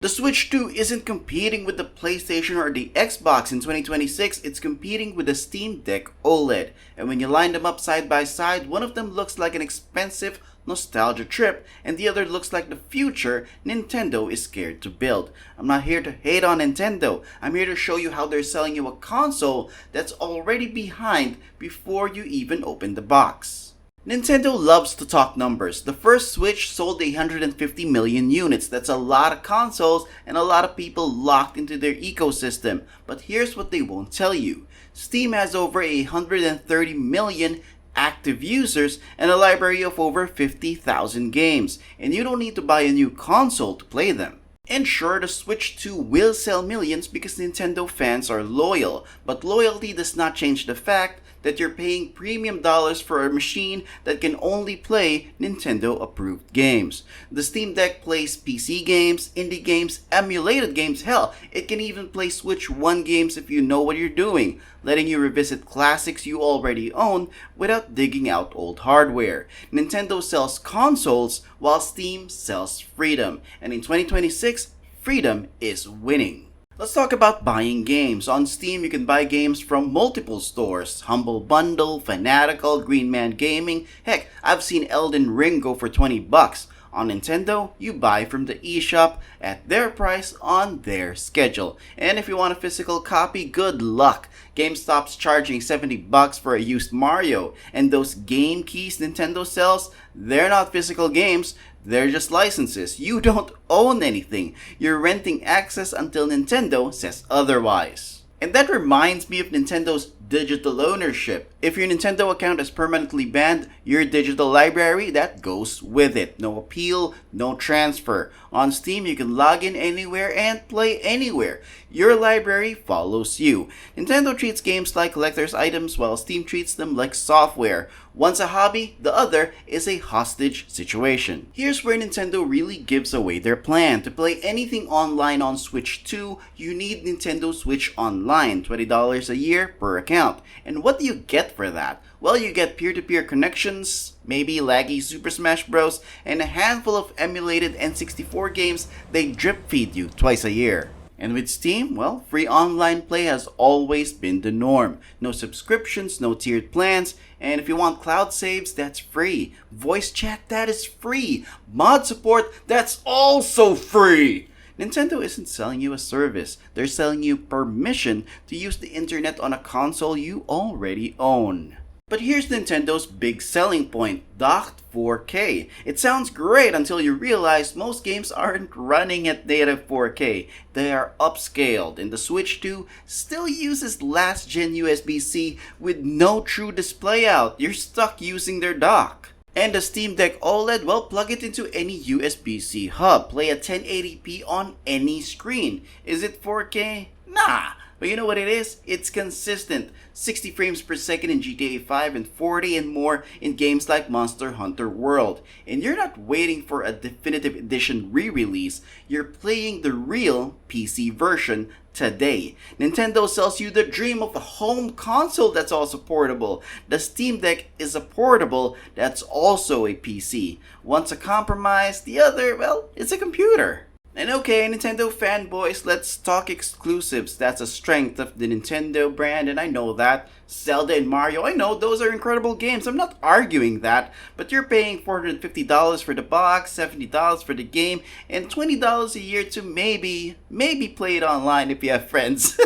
The Switch 2 isn't competing with the PlayStation or the Xbox in 2026, it's competing with the Steam Deck OLED. And when you line them up side by side, one of them looks like an expensive nostalgia trip, and the other looks like the future Nintendo is scared to build. I'm not here to hate on Nintendo, I'm here to show you how they're selling you a console that's already behind before you even open the box. Nintendo loves to talk numbers. The first Switch sold 150 million units. That's a lot of consoles and a lot of people locked into their ecosystem. But here's what they won't tell you. Steam has over 130 million active users and a library of over 50,000 games. And you don't need to buy a new console to play them. And sure, the Switch 2 will sell millions because Nintendo fans are loyal. But loyalty does not change the fact that you're paying premium dollars for a machine that can only play Nintendo-approved games. The Steam Deck plays PC games, indie games, emulated games, hell, it can even play Switch 1 games if you know what you're doing, letting you revisit classics you already own without digging out old hardware. Nintendo sells consoles while Steam sells freedom, and in 2026, freedom is winning. Let's talk about buying games. On Steam, you can buy games from multiple stores. Humble Bundle, Fanatical, Green Man Gaming. Heck, I've seen Elden Ring go for $20. On Nintendo, you buy from the eShop at their price on their schedule. And if you want a physical copy, good luck. GameStop's charging $70 for a used Mario. And those game keys Nintendo sells, they're not physical games, they're just licenses. You don't own anything. You're renting access until Nintendo says otherwise. And that reminds me of Nintendo's digital ownership. If your Nintendo account is permanently banned, your digital library, that goes with it. No appeal, no transfer. On Steam, you can log in anywhere and play anywhere. Your library follows you. Nintendo treats games like collector's items while Steam treats them like software. One's a hobby, the other is a hostage situation. Here's where Nintendo really gives away their plan. To play anything online on Switch 2, you need Nintendo Switch Online, $20 a year per account. And what do you get for that? Well, you get peer-to-peer connections, maybe laggy Super Smash Bros, and a handful of emulated N64 games they drip feed you twice a year. And with Steam, well, free online play has always been the norm. No subscriptions, no tiered plans, and if you want cloud saves, that's free. Voice chat, that is free. Mod support, that's also free. Nintendo isn't selling you a service, they're selling you permission to use the internet on a console you already own. But here's Nintendo's big selling point, docked 4K. It sounds great until you realize most games aren't running at native 4K. They are upscaled, and the Switch 2 still uses last-gen USB-C with no true display out. You're stuck using their dock. And the Steam Deck OLED, well, plug it into any USB-C hub. Play at 1080p on any screen. Is it 4K? Nah. But you know what it is? It's consistent. 60 frames per second in GTA 5 and 40 and more in games like Monster Hunter World. And you're not waiting for a definitive edition re-release. You're playing the real PC version today. Nintendo sells you the dream of a home console that's also portable. The Steam Deck is a portable that's also a PC. One's a compromise, the other, well, it's a computer. And okay, Nintendo fanboys, let's talk exclusives. That's a strength of the Nintendo brand, and I know that. Zelda and Mario, I know, those are incredible games. I'm not arguing that. But you're paying $450 for the box, $70 for the game, and $20 a year to maybe play it online if you have friends.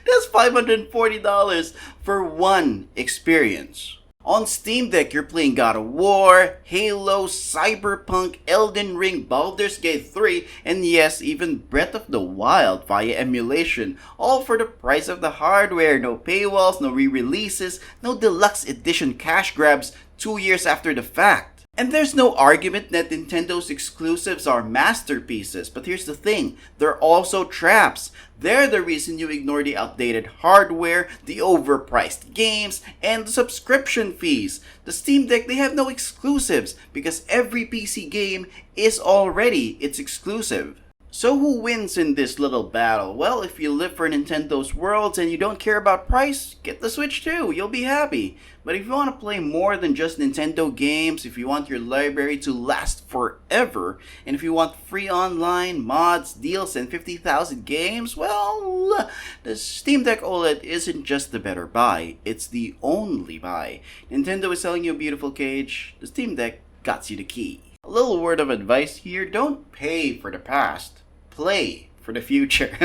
That's $540 for one experience. On Steam Deck, you're playing God of War, Halo, Cyberpunk, Elden Ring, Baldur's Gate 3, and yes, even Breath of the Wild via emulation, all for the price of the hardware. No paywalls, no re-releases, no deluxe edition cash grabs 2 years after the fact. And there's no argument that Nintendo's exclusives are masterpieces, but here's the thing, they're also traps. They're the reason you ignore the outdated hardware, the overpriced games, and the subscription fees. The Steam Deck, they have no exclusives because every PC game is already its exclusive. So who wins in this little battle? Well, if you live for Nintendo's worlds and you don't care about price, get the Switch too, you'll be happy. But if you want to play more than just Nintendo games, if you want your library to last forever, and if you want free online, mods, deals, and 50,000 games, well, the Steam Deck OLED isn't just the better buy, it's the only buy. Nintendo is selling you a beautiful cage, the Steam Deck got you the key. A little word of advice here, don't pay for the past, play for the future.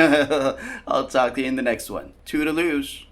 I'll talk to you in the next one. Toodaloos.